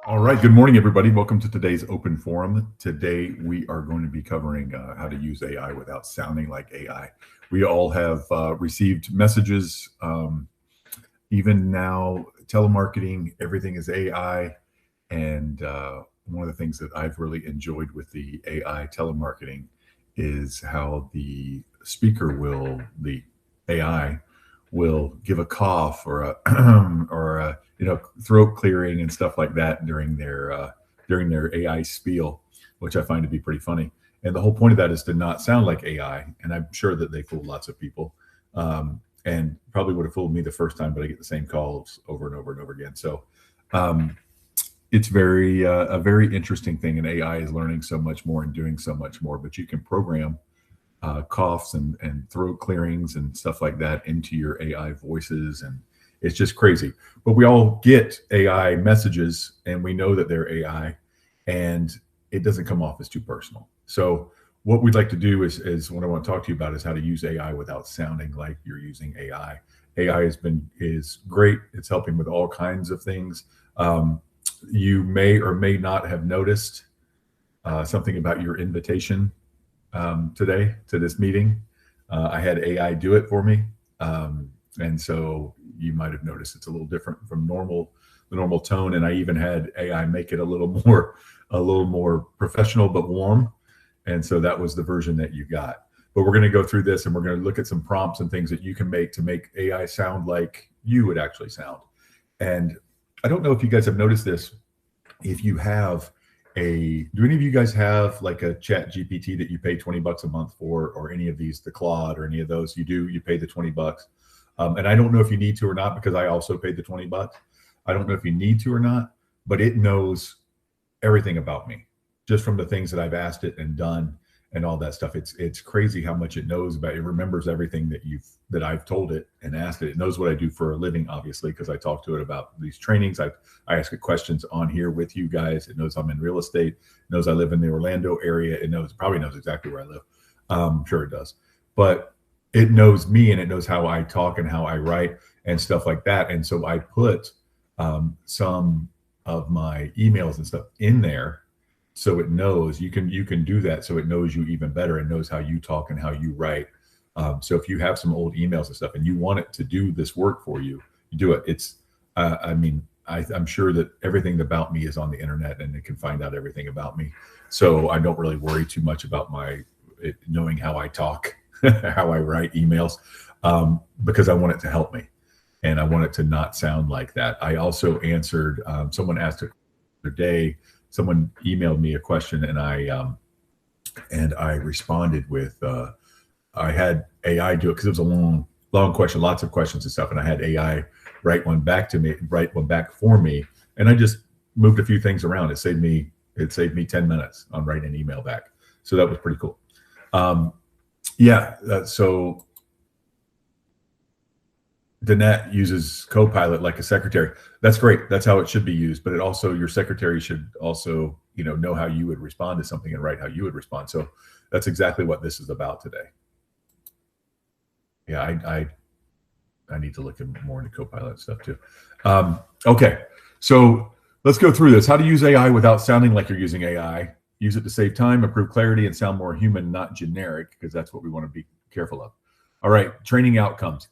All right. Good morning, everybody. Welcome to today's open forum. Today, we are going to be covering how to use AI without sounding like AI. We all have received messages. Even now, telemarketing, everything is AI. And one of the things that I've really enjoyed with the AI telemarketing is how the AI will give a cough or a or a throat clearing and stuff like that during their AI spiel, which I find to be pretty funny. And the whole point of that is to not sound like AI. And I'm sure that they fool lots of people, and probably would have fooled me the first time, but I get the same calls over and over and over again. So um, it's a very interesting thing, and AI is learning so much more and doing so much more. But you can program coughs and throat clearings and stuff like that into your AI voices. And it's just crazy. But we all get AI messages and we know that they're AI, and it doesn't come off as too personal. So what we'd like to do is what I want to talk to you about is how to use AI without sounding like you're using AI. AI is great. It's helping with all kinds of things. You may or may not have noticed something about your invitation today to this meeting. I had AI do it for me, and so you might have noticed it's a little different from the normal tone. And I even had AI make it a little more professional but warm. And so that was the version that you got. But we're going to go through this, and we're going to look at some prompts and things that you can make to make AI sound like you would actually sound. And I don't know if you guys have noticed this. If you have do any of you guys have like a chat GPT that you pay 20 bucks a month for, or any of these, the Claude or any of those? You pay the 20 bucks. And I don't know if you need to or not, because I also paid the 20 bucks. I don't know if you need to or not, but it knows everything about me just from the things that I've asked it and done and all that stuff. It's crazy how much it knows about. It remembers everything that I've told it and asked it. It knows what I do for a living, obviously, because I talk to it about these trainings. I ask it questions on here with you guys. It knows I'm in real estate. It knows I live in the Orlando area. Probably knows exactly where I live. I'm sure it does. But it knows me, and it knows how I talk and how I write and stuff like that. And so I put some of my emails and stuff in there, so it knows you can do that. So it knows you even better and knows how you talk and how you write. So if you have some old emails and stuff and you want it to do this work for you, you do it. I'm sure that everything about me is on the internet, and it can find out everything about me. So I don't really worry too much about it knowing how I talk, how I write emails, because I want it to help me, and I want it to not sound like that. I also answered. Someone asked the other day. Someone emailed me a question, and I responded with. I had AI do it because it was a long question, lots of questions and stuff, and I had AI write one back for me, and I just moved a few things around. It saved me 10 minutes on writing an email back, so that was pretty cool. So Danette uses Copilot like a secretary. That's great. That's how it should be used. But your secretary should also, know how you would respond to something and write how you would respond. So that's exactly what this is about today. Yeah, I need to look more into Copilot stuff too. Okay, so let's go through this. How to use AI without sounding like you're using AI. Use it to save time, improve clarity, and sound more human, not generic, because that's what we want to be careful of. All right, training outcomes.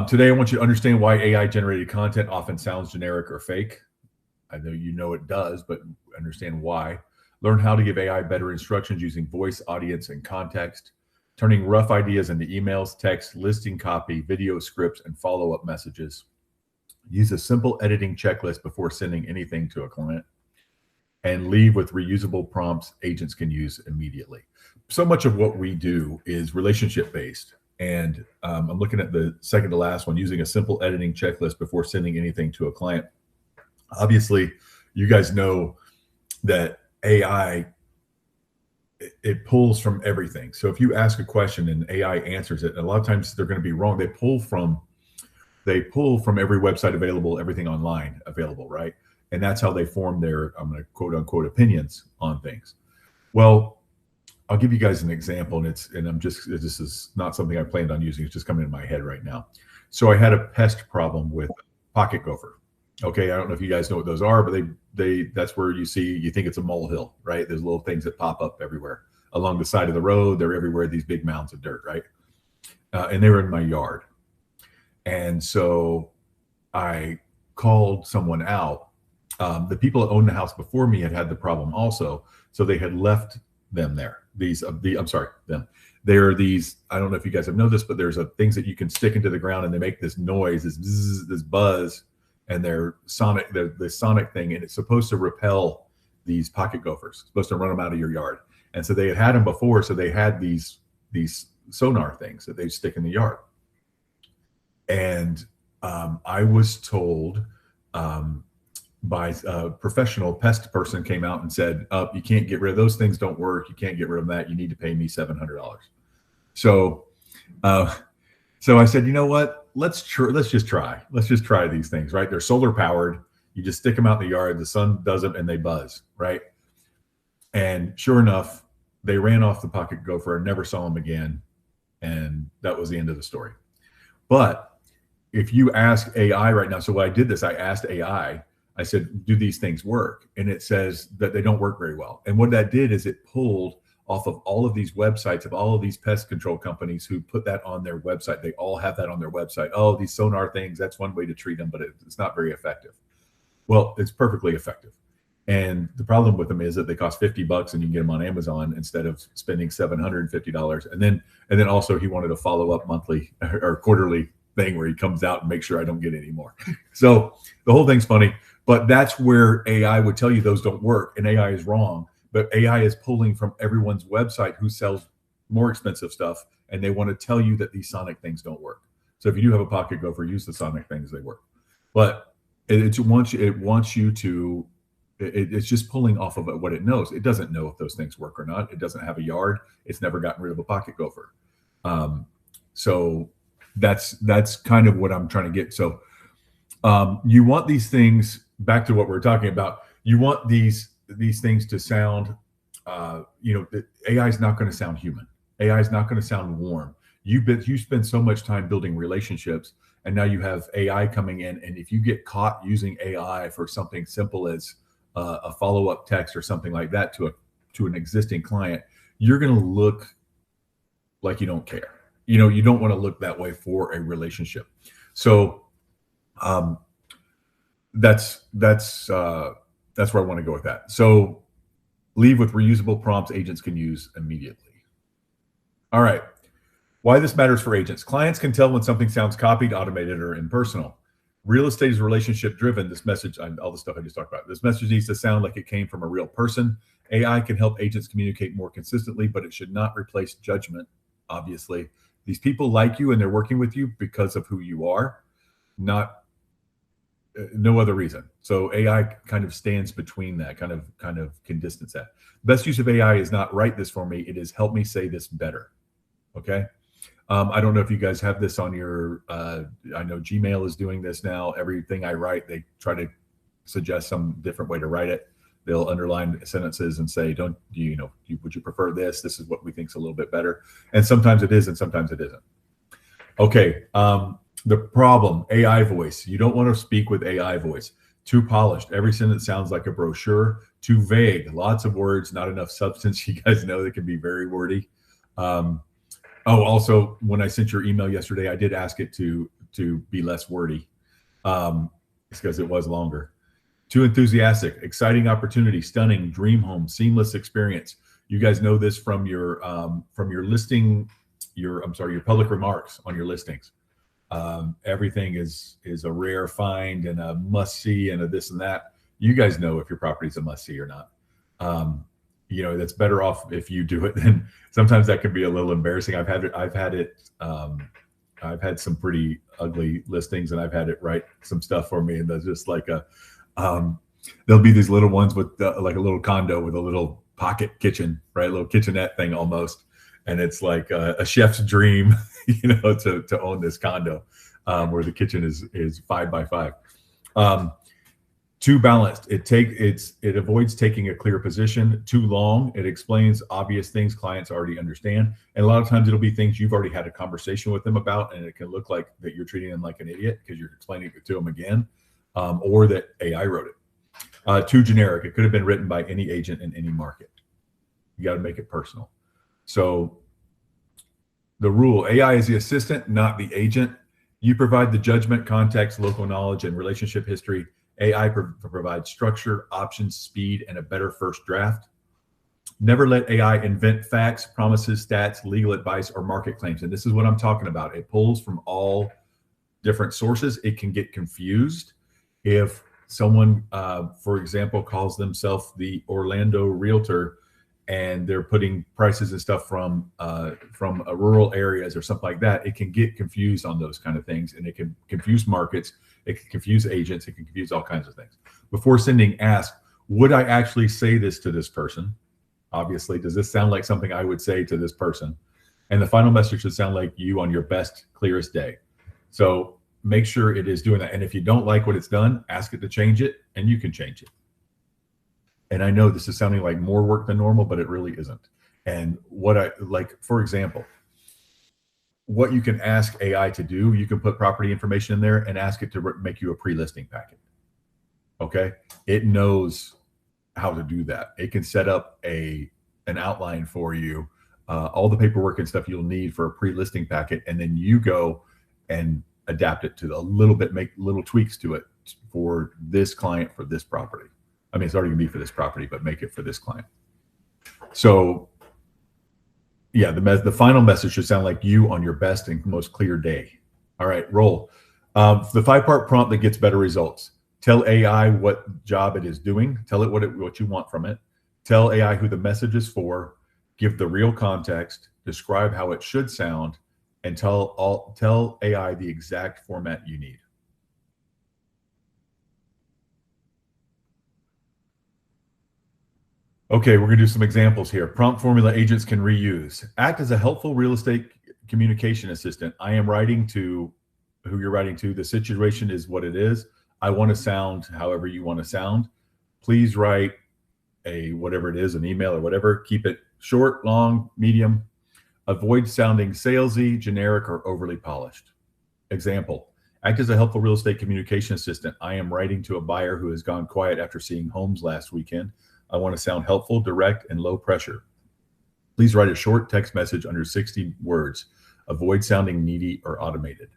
Today, I want you to understand why AI-generated content often sounds generic or fake. I know you know it does, but understand why. Learn how to give AI better instructions using voice, audience, and context. Turning rough ideas into emails, text, listing copy, video scripts, and follow-up messages. Use a simple editing checklist before sending anything to a client. And leave with reusable prompts agents can use immediately. So much of what we do is relationship-based. And I'm looking at the second to last one, using a simple editing checklist before sending anything to a client. Obviously, you guys know that AI, it pulls from everything. So if you ask a question and AI answers it, a lot of times they're going to be wrong. They pull from every website available, everything online available, right? And that's how they form their, I'm going to quote unquote, opinions on things. Well, I'll give you guys an example, and this is not something I planned on using. It's just coming in my head right now. So I had a pest problem with pocket gopher. Okay, I don't know if you guys know what those are, but that's where you think it's a molehill, right? There's little things that pop up everywhere along the side of the road. They're everywhere, these big mounds of dirt, right? And they were in my yard. And so I called someone out. The people that owned the house before me had the problem also, so they had left them there. I'm sorry, them. There are these. I don't know if you guys have noticed, but there's things that you can stick into the ground and they make this noise, this bzz, this buzz, and they're the sonic thing, and it's supposed to repel these pocket gophers. It's supposed to run them out of your yard. And so they had them before, so they had these sonar things that they stick in the yard. And I was told by a professional pest person came out and said, you can't get rid of those things. Don't work. You can't get rid of that. You need to pay me $700. So I said, you know what? Let's just try. Let's just try these things, right? They're solar powered. You just stick them out in the yard. The sun does them and they buzz, right? And sure enough, they ran off the pocket gopher and never saw them again. And that was the end of the story. But if you ask AI right now, so when I did this, I asked AI, I said, do these things work? And it says that they don't work very well. And what that did is it pulled off of all of these websites of all of these pest control companies who put that on their website. They all have that on their website. Oh, these sonar things, that's one way to treat them, but it's not very effective. Well, it's perfectly effective. And the problem with them is that they cost $50 and you can get them on Amazon instead of spending $750. And then also he wanted a follow-up monthly or quarterly thing where he comes out and makes sure I don't get any more. So the whole thing's funny, but that's where AI would tell you those don't work, and AI is wrong. But AI is pulling from everyone's website who sells more expensive stuff, and they want to tell you that these sonic things don't work. So if you do have a pocket gopher, use the sonic things, they work. But it wants you to, it's just pulling off of what it knows. It doesn't know if those things work or not. It doesn't have a yard. It's never gotten rid of a pocket gopher. So that's kind of what I'm trying to get. So you want these things, back to what we're talking about, you want these things to sound, AI is not going to sound human. AI is not going to sound warm. You spend so much time building relationships, and now you have AI coming in. And if you get caught using AI for something simple as a follow-up text or something like that to an existing client, you're going to look like you don't care. You don't want to look that way for a relationship. So that's where I want to go with that. So leave with reusable prompts agents can use immediately. All right. Why this matters for agents. Clients can tell when something sounds copied, automated, or impersonal. Real estate is relationship driven. This message, all the stuff I just talked about, this message needs to sound like it came from a real person. AI can help agents communicate more consistently, but it should not replace judgment. Obviously, these people like you and they're working with you because of who you are, not no other reason. So AI kind of stands between that, kind of can distance that. Best use of AI is not write this for me. It is help me say this better. Okay. I don't know if you guys have this on your, I know Gmail is doing this now. Everything I write, they try to suggest some different way to write it. They'll underline sentences and say, would you prefer this? This is what we think is a little bit better. And sometimes it is, and sometimes it isn't. Okay. The problem, AI voice. You don't want to speak with AI voice. Too polished. Every sentence sounds like a brochure. Too vague. Lots of words, not enough substance. You guys know they can be very wordy. Also, when I sent your email yesterday, I did ask it to be less wordy. It's because it was longer. Too enthusiastic. Exciting opportunity. Stunning. Dream home. Seamless experience. You guys know this from your listing. Your public remarks on your listings. Everything is a rare find and a must see and a this and that. You guys know if your property is a must see or not. That's better off if you do it. Then sometimes that can be a little embarrassing. I've had some pretty ugly listings, and I've had it write some stuff for me, and there's just like there'll be these little ones with like a little condo with a little pocket kitchen, right? A little kitchenette thing almost. And it's like a chef's dream, to own this condo where the kitchen is 5 by 5. Too balanced. It avoids taking a clear position. Too long. It explains obvious things clients already understand. And a lot of times it'll be things you've already had a conversation with them about, and it can look like that you're treating them like an idiot because you're explaining it to them again. or that AI wrote it. Too generic. It could have been written by any agent in any market. You got to make it personal. So the rule: AI is the assistant, not the agent. You provide the judgment, context, local knowledge, and relationship history. AI provides structure, options, speed, and a better first draft. Never let AI invent facts, promises, stats, legal advice, or market claims. And this is what I'm talking about. It pulls from all different sources. It can get confused if someone, for example, calls themselves the Orlando Realtor, and they're putting prices and stuff from rural areas or something like that. It can get confused on those kind of things, and it can confuse markets. It can confuse agents. It can confuse all kinds of things. Before sending, ask, would I actually say this to this person? Obviously, does this sound like something I would say to this person? And the final message should sound like you on your best, clearest day. So make sure it is doing that. And if you don't like what it's done, ask it to change it, and you can change it. And I know this is sounding like more work than normal, but it really isn't. And what I like, for example, what you can ask AI to do, you can put property information in there and ask it to make you a pre-listing packet. Okay. It knows how to do that. It can set up an outline for you, all the paperwork and stuff you'll need for a pre-listing packet, and then you go and adapt it to a little bit, make little tweaks to it for this client, for this property. I mean, it's already gonna be for this property, but make it for this client. So yeah, the final message should sound like you on your best and most clear day. All right, roll. The 5-part prompt that gets better results. Tell AI what job it is doing. Tell it what you want from it. Tell AI who the message is for. Give the real context. Describe how it should sound, and tell AI the exact format you need. Okay, we're going to do some examples here. Prompt formula agents can reuse. Act as a helpful real estate communication assistant. I am writing to who you're writing to. The situation is what it is. I want to sound however you want to sound. Please write a whatever it is, an email or whatever. Keep it short, long, medium. Avoid sounding salesy, generic, or overly polished. Example: act as a helpful real estate communication assistant. I am writing to a buyer who has gone quiet after seeing homes last weekend. I want to sound helpful, direct, and low pressure. Please write a short text message under 60 words. Avoid sounding needy or automated.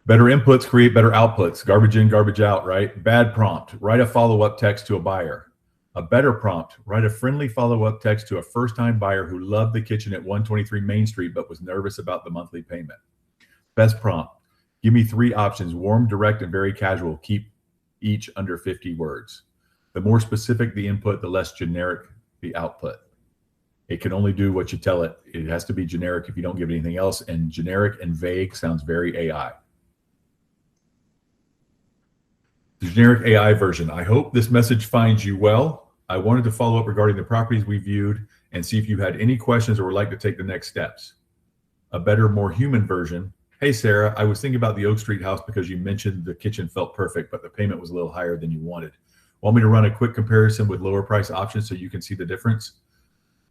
Better inputs create better outputs. Garbage in, garbage out, right? Bad prompt: write a follow-up text to a buyer. A better prompt: write a friendly follow-up text to a first-time buyer who loved the kitchen at 123 Main Street but was nervous about the monthly payment. Best prompt: give me 3 options: warm, direct, and very casual. Keep each under 50 words. The more specific the input, the less generic the output. It can only do what you tell it. It has to be generic if you don't give it anything else, and generic and vague sounds very AI. The generic AI version. I hope this message finds you well. I wanted to follow up regarding the properties we viewed and see if you had any questions or would like to take the next steps. A better, more human version. Hey, Sarah, I was thinking about the Oak Street house because you mentioned the kitchen felt perfect, but the payment was a little higher than you wanted. Want me to run a quick comparison with lower price options so you can see the difference?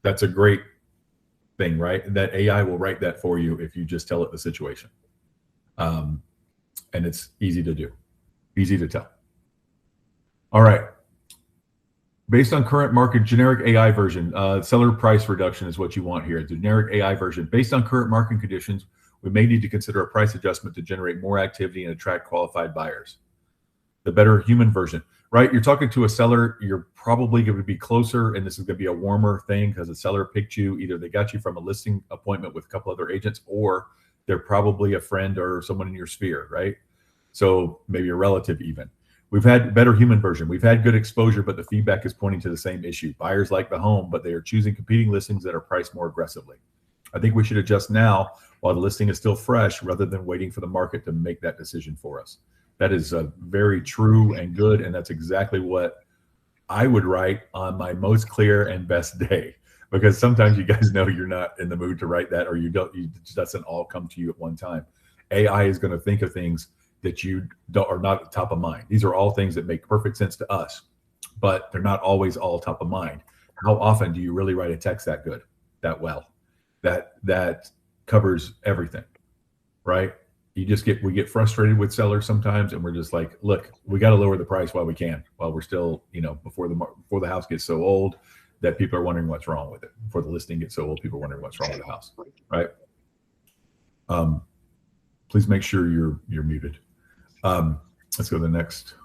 That's a great thing, right? That AI will write that for you if you just tell it the situation. And it's easy to do, easy to tell. All right. Based on current market, generic AI version, seller price reduction is what you want here. The generic AI version. Based on current market conditions, we may need to consider a price adjustment to generate more activity and attract qualified buyers. The better human version, right? You're talking to a seller, you're probably going to be closer, and this is going to be a warmer thing because the seller picked you. Either they got you from a listing appointment with a couple other agents, or they're probably a friend or someone in your sphere, right? So maybe a relative even. We've had better human version. We've had good exposure, but the feedback is pointing to the same issue. Buyers like the home, but they are choosing competing listings that are priced more aggressively. I think we should adjust now while the listing is still fresh rather than waiting for the market to make that decision for us. That is very true and good, and that's exactly what I would write on my most clear and best day, because sometimes you guys know you're not in the mood to write that, or it doesn't all come to you at one time. AI is going to think of things that you are not at the top of mind. These are all things that make perfect sense to us, but they're not always all top of mind. How often do you really write a text that good, that well, that covers everything, right? we get frustrated with sellers sometimes, and we're just like, look, we got to lower the price while we can, while we're still, before the house gets so old that people are wondering what's wrong with it. Before the listing gets so old, people are wondering what's wrong with the house, right? Please make sure you're muted. Let's go to the next.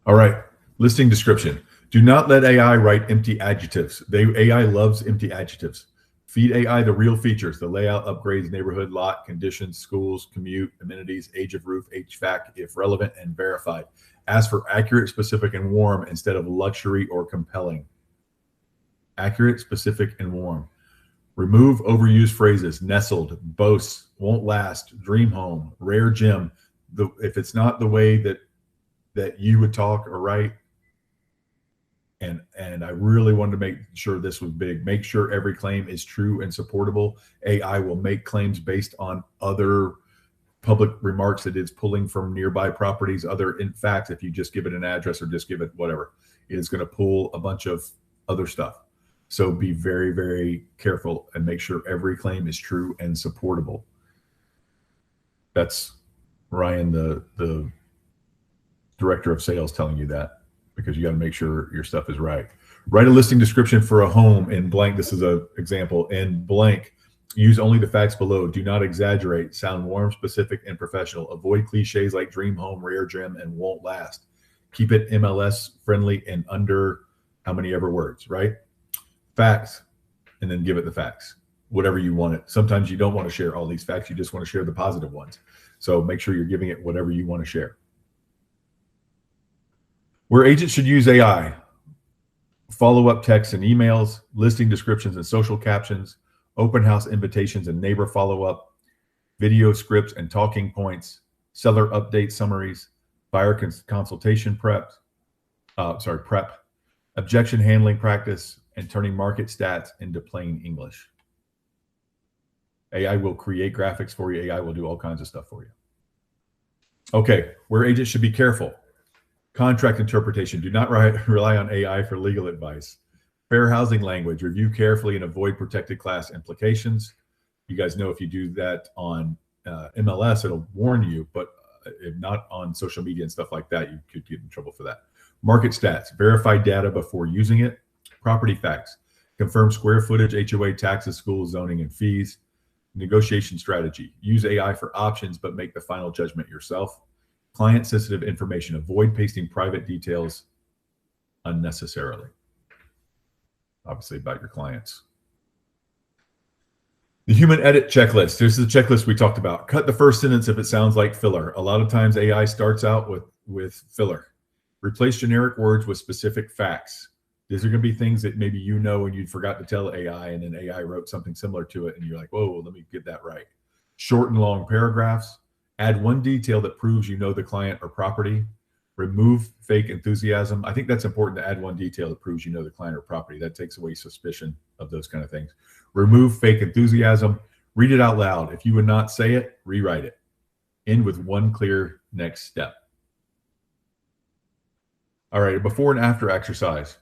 All right, listing description. Do not let AI write empty adjectives. AI loves empty adjectives. Feed AI the real features: the layout, upgrades, neighborhood, lot, conditions, schools, commute, amenities, age of roof, HVAC, if relevant and verified. Ask for accurate, specific, and warm instead of luxury or compelling. Accurate, specific, and warm. Remove overused phrases: nestled, boasts, won't last, dream home, rare gem. If it's not the way that you would talk or write, and I really wanted to make sure this was big. Make sure every claim is true and supportable. AI will make claims based on other public remarks that it's pulling from nearby properties. In fact, if you just give it an address or just give it whatever, it is going to pull a bunch of other stuff. So be very, very careful and make sure every claim is true and supportable. That's Ryan, the director of sales, telling you that, because you got to make sure your stuff is right. Write a listing description for a home in blank. This is an example. In blank, use only the facts below. Do not exaggerate. Sound warm, specific, and professional. Avoid cliches like dream home, rare gem, and won't last. Keep it MLS friendly and under how many ever words, right? Facts, and then give it the facts, whatever you want it. Sometimes you don't want to share all these facts. You just want to share the positive ones. So make sure you're giving it whatever you want to share. Where agents should use AI: follow-up texts and emails, listing descriptions and social captions, open house invitations and neighbor follow-up, video scripts and talking points, seller update summaries, buyer consultation prep, objection handling practice, and turning market stats into plain English. AI will create graphics for you. AI will do all kinds of stuff for you. Okay, where agents should be careful: contract interpretation. Do not rely on AI for legal advice. Fair housing language. Review carefully and avoid protected class implications. You guys know if you do that on MLS, it'll warn you, but if not on social media and stuff like that, you could get in trouble for that. Market stats. Verify data before using it. Property facts. Confirm square footage, HOA, taxes, schools, zoning, and fees. Negotiation strategy. Use AI for options, but make the final judgment yourself. Client-sensitive information. Avoid pasting private details unnecessarily, obviously about your clients. The human edit checklist. This is the checklist we talked about. Cut the first sentence if it sounds like filler. A lot of times AI starts out with filler. Replace generic words with specific facts. These are going to be things that maybe you know and you forgot to tell AI, and then AI wrote something similar to it, and you're like, whoa, let me get that right. Short and long paragraphs. Add one detail that proves you know the client or property. Remove fake enthusiasm. I think that's important, to add one detail that proves you know the client or property. That takes away suspicion of those kind of things. Remove fake enthusiasm. Read it out loud. If you would not say it, rewrite it. End with one clear next step. All right, before and after exercise.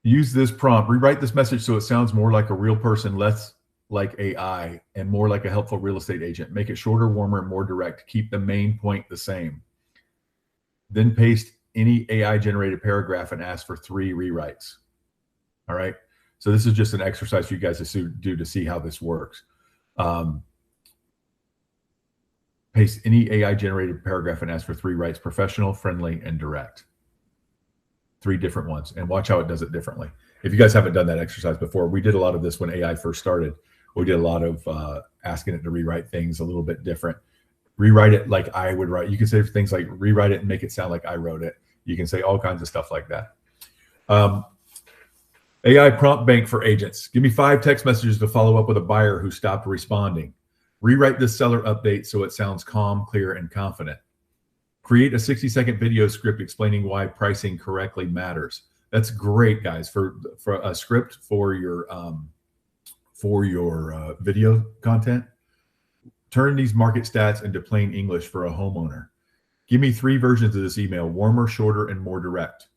Use this prompt. Rewrite this message so it sounds more like a real person, less like AI, and more like a helpful real estate agent. Make it shorter, warmer, and more direct. Keep the main point the same. Then paste any AI-generated paragraph and ask for 3 rewrites. All right. So this is just an exercise for you guys to do to see how this works. Paste any AI-generated paragraph and ask for 3 rewrites: professional, friendly, and direct. 3 different ones, and watch how it does it differently. If you guys haven't done that exercise before, we did a lot of this when AI first started. We did a lot of asking it to rewrite things a little bit different. Rewrite it like I would write. You can say things like rewrite it and make it sound like I wrote it. You can say all kinds of stuff like that. AI prompt bank for agents. Give me 5 text messages to follow up with a buyer who stopped responding. Rewrite this seller update so it sounds calm, clear, and confident. Create a 60-second video script explaining why pricing correctly matters. That's great, guys, for a script for your video content. Turn these market stats into plain English for a homeowner. Give me 3 versions of this email: warmer, shorter, and more direct.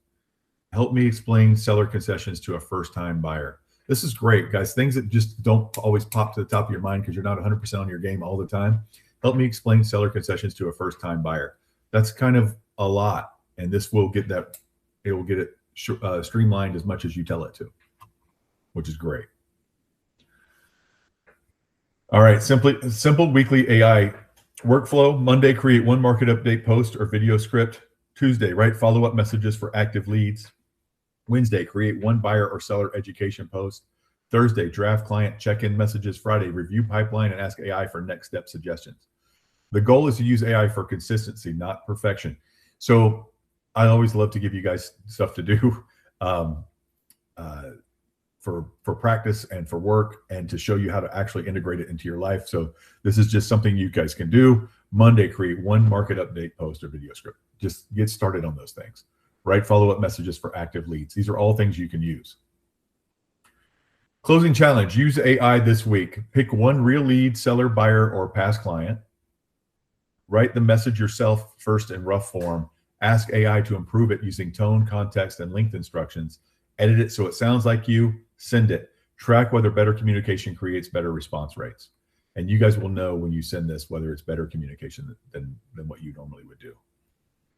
Help me explain seller concessions to a first-time buyer. This is great, guys. Things that just don't always pop to the top of your mind because you're not 100% on your game all the time. Help me explain seller concessions to a first-time buyer. That's kind of a lot, and this will get that. It will get it streamlined as much as you tell it to, which is great. All right, simple weekly AI workflow. Monday, create one market update post or video script. Tuesday, write follow-up messages for active leads. Wednesday, create one buyer or seller education post. Thursday, draft client check-in messages. Friday, review pipeline and ask AI for next step suggestions. The goal is to use AI for consistency, not perfection. So I always love to give you guys stuff to do for practice and for work, and to show you how to actually integrate it into your life. So this is just something you guys can do. Monday, create one market update post or video script. Just get started on those things. Write follow-up messages for active leads. These are all things you can use. Closing challenge, use AI this week. Pick one real lead, seller, buyer, or past client. Write the message yourself first in rough form. Ask AI to improve it using tone, context, and length instructions. Edit it so it sounds like you. Send it. Track whether better communication creates better response rates. And you guys will know when you send this whether it's better communication than what you normally would do.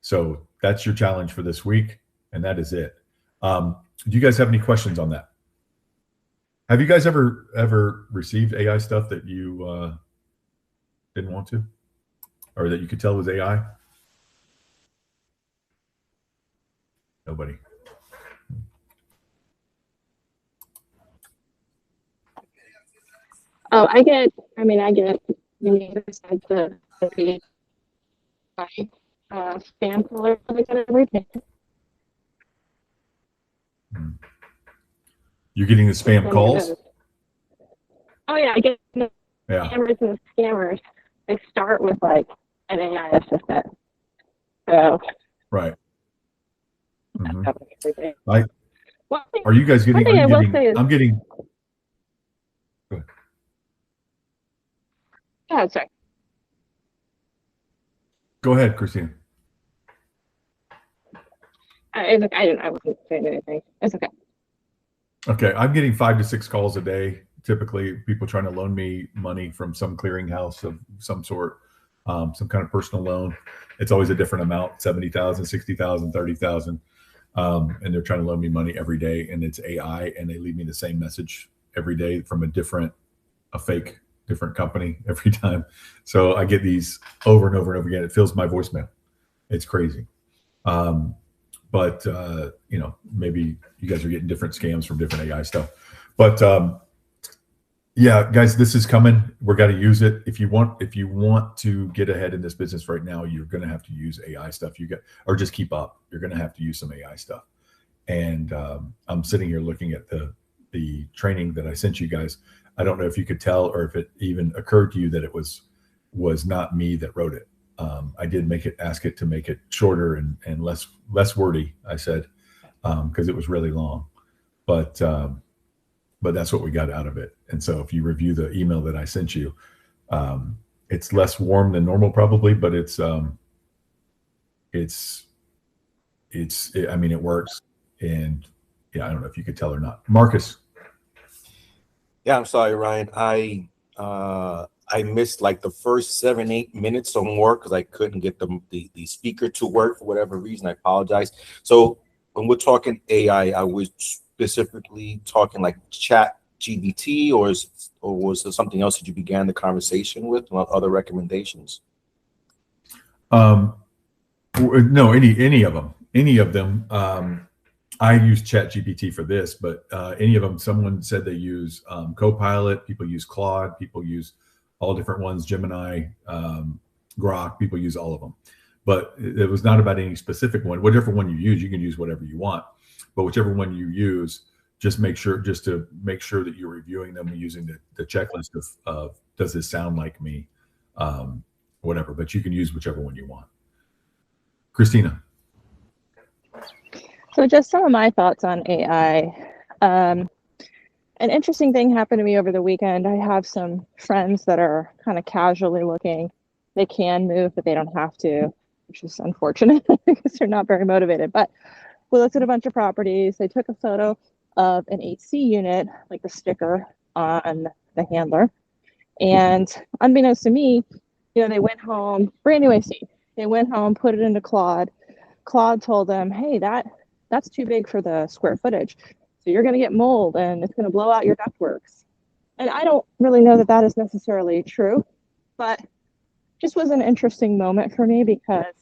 So that's your challenge for this week, and that is it. Do you guys have any questions on that? Have you guys ever received AI stuff that you didn't want to, or that you could tell was AI? Nobody. Oh, I get besides the spam filler that I get every day. You're getting the spam calls? Oh yeah, I get the Yeah. scammers and scammers. They start with like an AI assistant. So Right. Mm-hmm. Are you guys getting? I'm getting. Go ahead. Oh, sorry. Go ahead, Christina. I wasn't saying anything. It's okay. Okay, I'm getting 5 to 6 calls a day. Typically, people trying to loan me money from some clearinghouse of some sort, some kind of personal loan. It's always a different amount: 70,000, 60,000, 30,000, and they're trying to loan me money every day. And it's AI, and they leave me the same message every day from a fake different company every time. So I get these over and over and over again. It fills my voicemail. It's crazy. But maybe you guys are getting different scams from different AI stuff. But yeah, guys, this is coming. We're got to use it. If you want to get ahead in this business right now, you're going to have to use AI stuff. Or just keep up. You're going to have to use some AI stuff. And I'm sitting here looking at the training that I sent you guys. I don't know if you could tell, or if it even occurred to you that it was not me that wrote it. I did ask it to make it shorter and less wordy, I said, because it was really long, but that's what we got out of it. And so if you review the email that I sent you, it's less warm than normal probably, but it works. And yeah, I don't know if you could tell or not. Marcus. Yeah, I'm sorry, Ryan. I missed like the first 7-8 minutes or more because I couldn't get the speaker to work for whatever reason. I apologize. So when we're talking AI, I was specifically talking like Chat GBT, or was there something else that you began the conversation with? Other recommendations? No, any of them. I use Chat GPT for this, but any of them. Someone said they use Copilot. People use Claude. People use all different ones, Gemini, Grok, people use all of them. But it was not about any specific one. Whatever one you can use whatever you want. But whichever one you use, just to make sure that you're reviewing them using the checklist of does this sound like me, whatever. But you can use whichever one you want. Christina. So just some of my thoughts on AI. An interesting thing happened to me over the weekend. I have some friends that are kind of casually looking. They can move, but they don't have to, which is unfortunate because they're not very motivated. But we looked at a bunch of properties. They took a photo of an AC unit, like the sticker on the handler. And unbeknownst to me, they went home, brand new AC. They went home, put it into Claude. Claude told them, hey, that's too big for the square footage. So you're going to get mold and it's going to blow out your ductworks. And I don't really know that that is necessarily true, but just was an interesting moment for me because,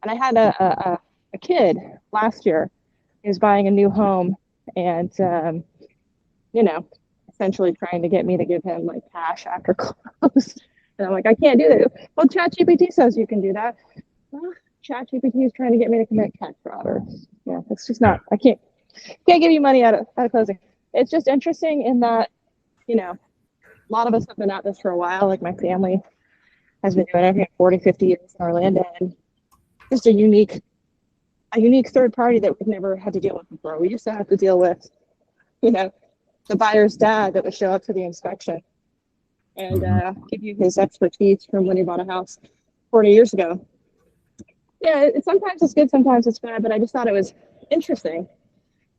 and I had a kid last year. He was buying a new home and, essentially trying to get me to give him like cash after close. And I'm like, I can't do that. Well, ChatGPT says you can do that. Well, ChatGPT is trying to get me to commit cash fraud, or it's just not. I can't give you money out of closing. It's just interesting in that, a lot of us have been at this for a while. Like my family has been doing it for 40, 50 years in Orlando, and just a unique third party that we've never had to deal with before. We used to have to deal with, the buyer's dad that would show up to the inspection and give you his expertise from when he bought a house 40 years ago. Yeah, sometimes it's good, sometimes it's bad, but I just thought it was interesting.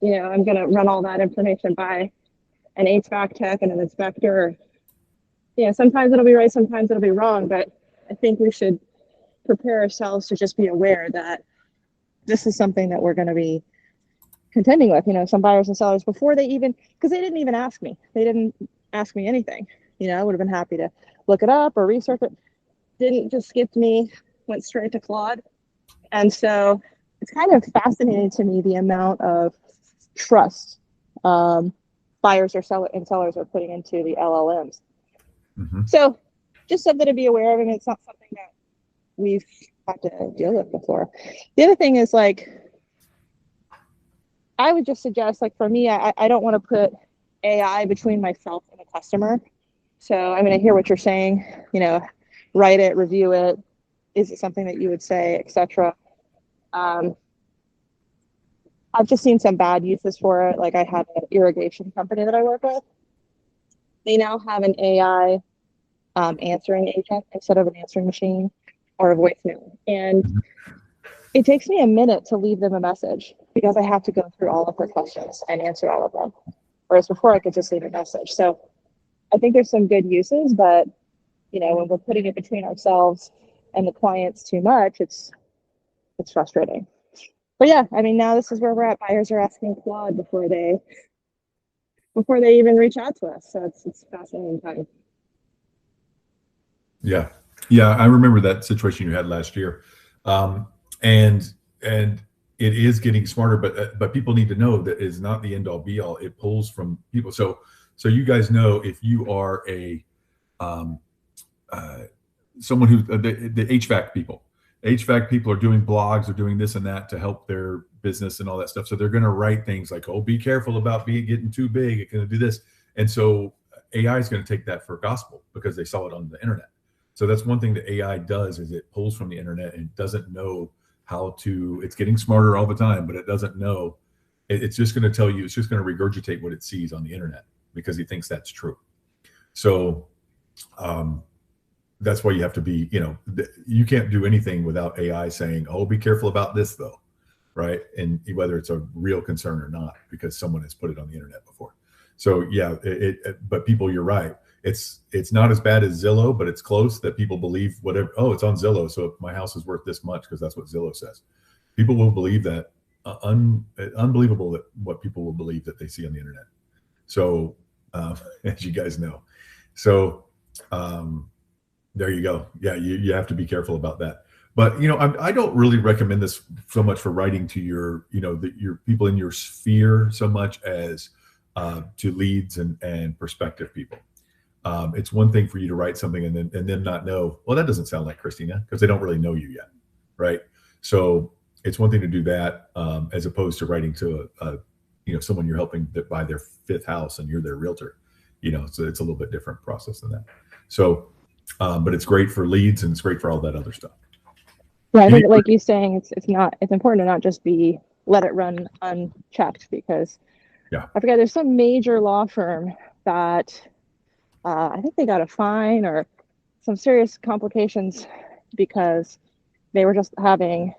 I'm going to run all that information by an HVAC tech and an inspector. Sometimes it'll be right, sometimes it'll be wrong, but I think we should prepare ourselves to just be aware that this is something that we're going to be contending with, some buyers and sellers before they even, because they didn't even ask me. They didn't ask me anything. I would have been happy to look it up or research it. Didn't just skip me, went straight to Claude. And so it's kind of fascinating to me the amount of trust buyers and sellers are putting into the LLMs. Mm-hmm. So just something to be aware of, and it's not something that we've had to deal with before. The other thing is, like, I would just suggest, like, for me, I don't want to put AI between myself and the customer. So, I hear what you're saying, write it, review it. Is it something that you would say, etc.? I've just seen some bad uses for it. Like I had an irrigation company that I work with. They now have an AI answering agent instead of an answering machine or a voicemail. And it takes me a minute to leave them a message because I have to go through all of their questions and answer all of them. Whereas before I could just leave a message. So I think there's some good uses, but when we're putting it between ourselves and the clients too much, it's frustrating. But yeah, now this is where we're at. Buyers are asking Claude before they even reach out to us. So it's fascinating time. Yeah. I remember that situation you had last year, and it is getting smarter. But people need to know that it's not the end all be all. It pulls from people. So you guys know, if you are a someone who the HVAC people. HVAC people are doing blogs, or doing this and that to help their business and all that stuff. So they're going to write things like, "Oh, be careful about getting too big. It's going to do this." And so AI is going to take that for gospel because they saw it on the internet. So that's one thing that AI does, is it pulls from the internet and doesn't know how to. It's getting smarter all the time, but it doesn't know. It's just going to tell you. It's just going to regurgitate what it sees on the internet because he thinks that's true. So that's why you have to be, you can't do anything without AI saying, "Oh, be careful about this though," right? And whether it's a real concern or not, because someone has put it on the internet before. So yeah, but people, you're right. It's not as bad as Zillow, but it's close, that people believe whatever. Oh, it's on Zillow, so my house is worth this much because that's what Zillow says. People will believe that. Unbelievable that what people will believe that they see on the internet. So as you guys know, so there you go. Yeah, you have to be careful about that. But I don't really recommend this so much for writing to your your people in your sphere so much as to leads and prospective people. It's one thing for you to write something and then not know, well, that doesn't sound like Christina, because they don't really know you yet, right? So it's one thing to do that as opposed to writing to someone you're helping that buy their fifth house and you're their realtor. So it's a little bit different process than that. So. But it's great for leads and it's great for all that other stuff. Yeah, I think, like you saying, it's important to not just let it run unchecked, because I forget, there's some major law firm that I think they got a fine or some serious complications because they were just having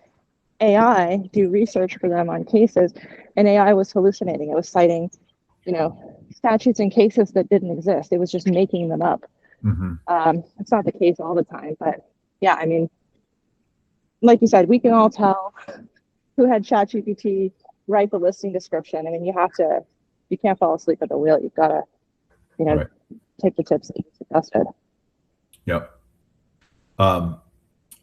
AI do research for them on cases, and AI was hallucinating. It was citing, statutes and cases that didn't exist. It was just making them up. Mm-hmm. It's not the case all the time, but yeah, I mean, like you said, we can all tell who had ChatGPT write the listing description. I mean, you can't fall asleep at the wheel. You've got to, Right. take the tips that you suggested. Yep.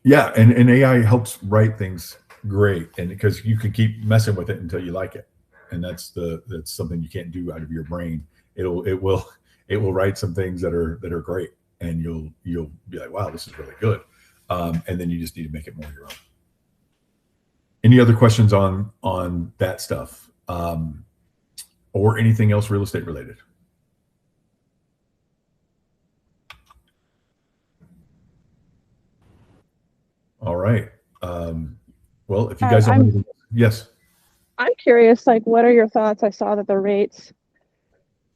Yeah, and AI helps write things great, and because you can keep messing with it until you like it, and that's something you can't do out of your brain. It will write some things that are great, and you'll be like, wow, this is really good, and then you just need to make it more your own. Any other questions on that stuff, or anything else real estate related? All right. Well, if you guys don't have anything, yes. I'm curious, like, what are your thoughts? I saw that the rates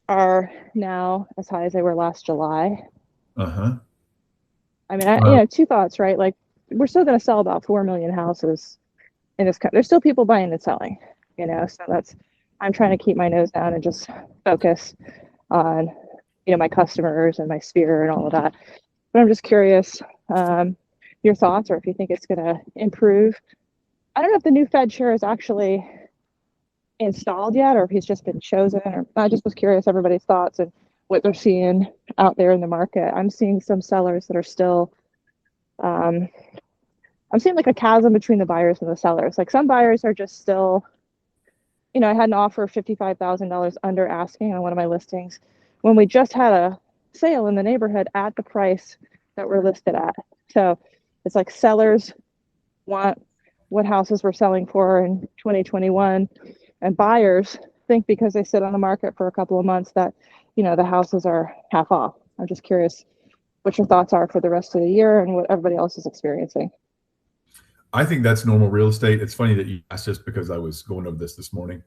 are now as high as they were last July. Uh-huh. I mean, two thoughts, right? Like, we're still going to sell about 4 million houses in this country. There's still people buying and selling, so I'm trying to keep my nose down and just focus on, my customers and my sphere and all of that. But I'm just curious, your thoughts, or if you think it's going to improve. I don't know if the new Fed chair is actually installed yet, or if he's just been chosen. Or I just was curious everybody's thoughts and what they're seeing out there in the market. I'm seeing some sellers that are still, I'm seeing like a chasm between the buyers and the sellers. Like, some buyers are just still, I had an offer of $55,000 under asking on one of my listings when we just had a sale in the neighborhood at the price that we're listed at. So it's like sellers want what houses were selling for in 2021, and buyers think because they sit on the market for a couple of months that, the houses are half off. I'm just curious what your thoughts are for the rest of the year and what everybody else is experiencing. I think that's normal real estate. It's funny that you asked this because I was going over this morning,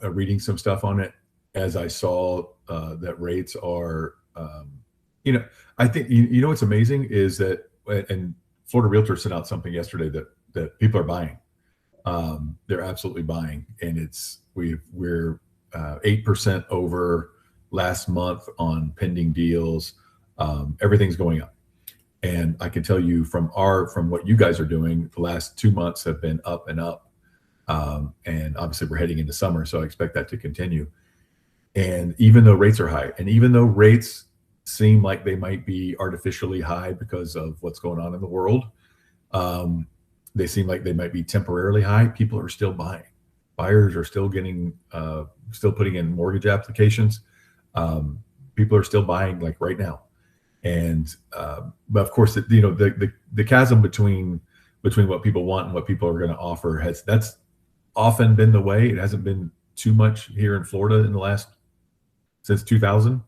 reading some stuff on it as I saw that rates are, I think, what's amazing is that, and Florida Realtors sent out something yesterday that people are buying. They're absolutely buying, and we're 8% over last month on pending deals. Everything's going up. And I can tell you from what you guys are doing, the last 2 months have been up and up. And obviously we're heading into summer, so I expect that to continue. And even though rates are high, and even though rates seem like they might be artificially high because of what's going on in the world, they seem like they might be temporarily high, people are still buying. Buyers are still still putting in mortgage applications. People are still buying, like right now. And but of course, the chasm between what people want and what people are going to offer that's often been the way. It hasn't been too much here in Florida since 2000,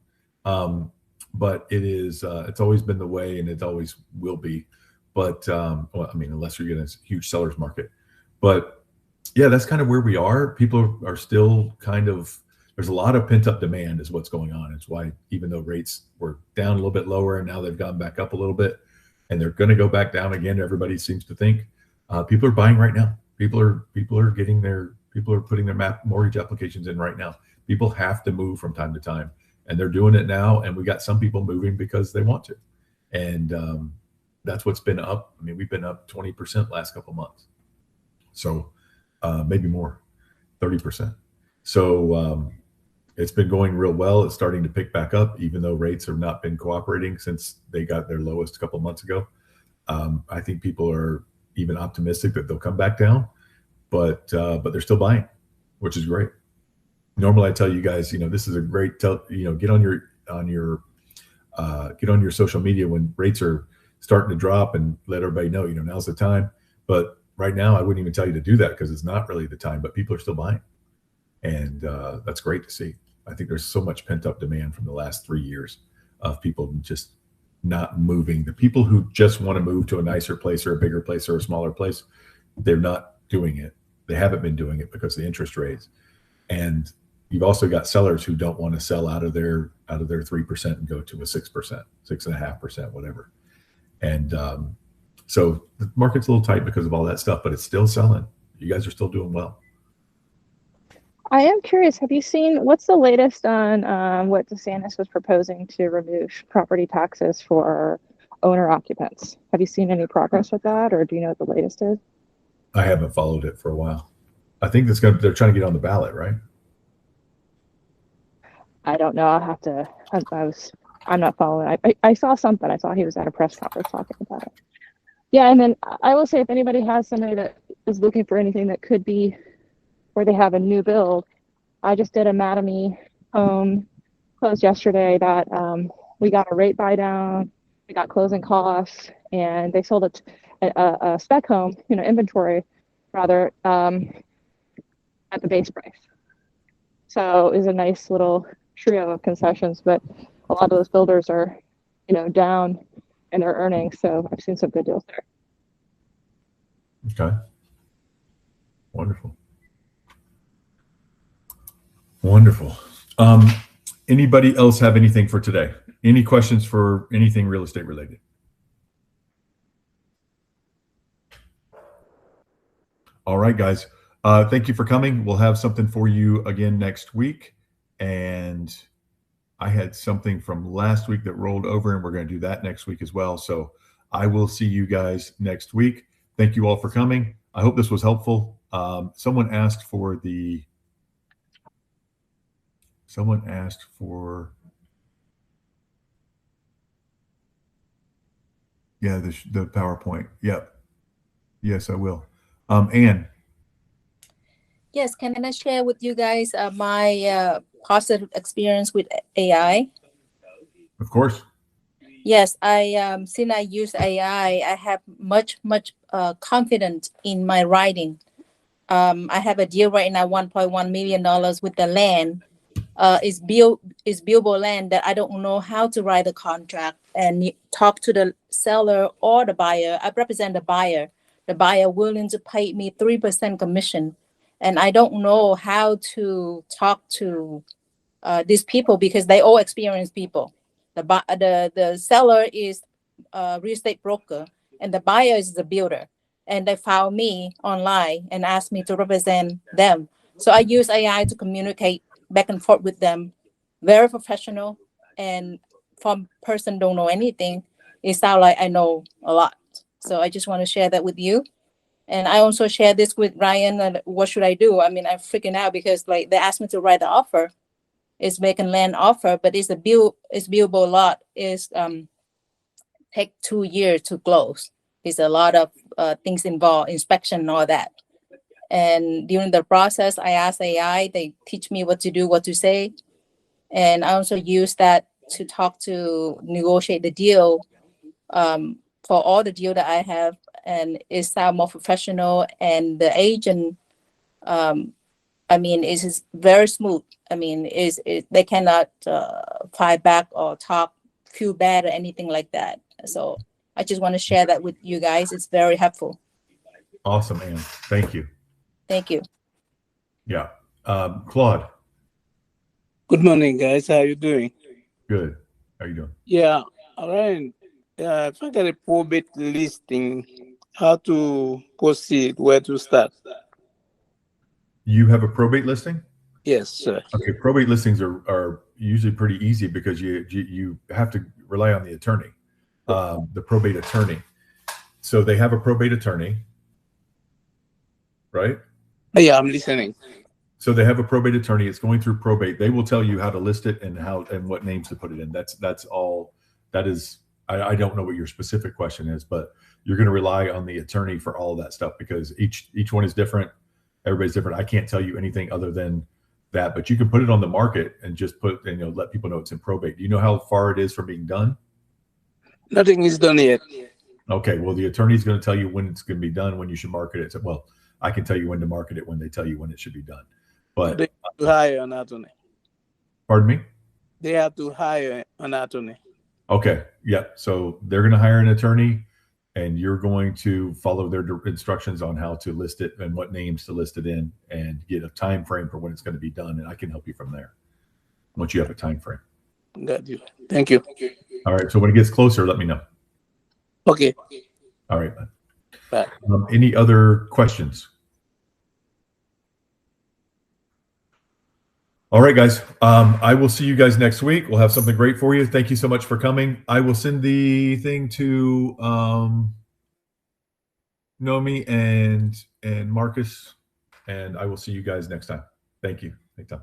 but it's always been the way, and it always will be. But unless you're getting a huge seller's market. But yeah, that's kind of where we are. People are still there's a lot of pent up demand is what's going on. It's why, even though rates were down a little bit lower and now they've gone back up a little bit, and they're going to go back down again, everybody seems to think, people are buying right now. People are putting their mortgage applications in right now. People have to move from time to time, and they're doing it now. And we got some people moving because they want to. And that's what's been up. I mean, we've been up 20% last couple months. So maybe more, 30%. So it's been going real well. It's starting to pick back up, even though rates have not been cooperating since they got their lowest a couple months ago. I think people are even optimistic that they'll come back down, but they're still buying, which is great. Normally, I tell you guys, this is a great get on your social media when rates are starting to drop, and let everybody know, now's the time. But right now, I wouldn't even tell you to do that because it's not really the time. But people are still buying, and that's great to see. I think there's so much pent up demand from the last 3 years of people just not moving. The people who just want to move to a nicer place or a bigger place or a smaller place, they're not doing it. They haven't been doing it because of the interest rates. And you've also got sellers who don't want to sell out of their 3% and go to a 6%, 6.5%, whatever. And So the market's a little tight because of all that stuff, but it's still selling. You guys are still doing well. I am curious, have you seen what's the latest on what DeSantis was proposing to remove property taxes for owner occupants? Have you seen any progress with that, or do you know what the latest is? I haven't followed it for a while. I think they're trying to get on the ballot, right? I don't know. I'll have to. I'm not following. I saw something. I saw he was at a press conference talking about it. Yeah, and then I will say, if anybody has somebody that is looking for anything that could be where they have a new build, I just did a Mattamy home closed yesterday that we got a rate buy down, we got closing costs, and they sold a spec home, inventory rather, at the base price. So it was a nice little trio of concessions, but a lot of those builders are, down in their earnings. So I've seen some good deals there. Okay. Wonderful. Wonderful. Anybody else have anything for today? Any questions for anything real estate related? All right, guys. Thank you for coming. We'll have something for you again next week. And I had something from last week that rolled over, and we're going to do that next week as well. So I will see you guys next week. Thank you all for coming. I hope this was helpful. Someone asked for the the PowerPoint. Yep. Yes, I will. Anne. Yes, can I share with you guys my positive experience with AI? Of course. Yes, since I use AI, I have much confidence in my writing. I have a deal right now, $1.1 million with the land. It's buildable land that I don't know how to write a contract and talk to the seller or the buyer. I represent the buyer. The buyer willing to pay me 3% commission, and I don't know how to talk to these people because they all experienced people. The seller is a real estate broker, and the buyer is the builder. And they found me online and asked me to represent them. So I use AI to communicate back and forth with them. Very professional, and from person don't know anything, it sounds like I know a lot. So I just want to share that with you. And I also share this with Ryan. And what should I do? I mean, I'm freaking out because they asked me to write the offer. It's vacant land offer, but it's buildable lot. It's take 2 years to close. There's a lot of things involved, inspection and all that. And during the process, I ask AI, they teach me what to do, what to say. And I also use that to negotiate the deal for all the deal that I have. And it sounds more professional. And the agent, is very smooth. They cannot fight back or feel bad or anything like that. So I just want to share that with you guys. It's very helpful. Awesome, Anne. Thank you. Thank you. Yeah. Claude. Good morning, guys. How are you doing? Good. How are you doing? Yeah. All right. If I get a probate listing, how to proceed, where to start? You have a probate listing? Yes, sir. Okay. Probate listings are usually pretty easy because you have to rely on the attorney, the probate attorney. So they have a probate attorney, right? Yeah, I'm listening. So they have a probate attorney. It's going through probate. They will tell you how to list it and what names to put it in. That's all. That is. I don't know what your specific question is, but you're going to rely on the attorney for all of that stuff because each one is different. Everybody's different. I can't tell you anything other than that, but you can put it on the market and just let people know it's in probate. Do you know how far it is from being done? Nothing is done yet. Okay. Well, the attorney's going to tell you when it's going to be done, when you should market it. So, well, I can tell you when to market it when they tell you when it should be done. But they have to hire an attorney. Pardon me? They have to hire an attorney. Okay. Yeah. So they're going to hire an attorney, and you're going to follow their instructions on how to list it and what names to list it in, and get a time frame for when it's going to be done. And I can help you from there once you have a time frame. Got you. Thank you. All right. So when it gets closer, let me know. Okay. All right. Bye. Any other questions? All right, guys. I will see you guys next week. We'll have something great for you. Thank you so much for coming. I will send the thing to Nomi and Marcus, and I will see you guys next time. Thank you. Thanks, Tom.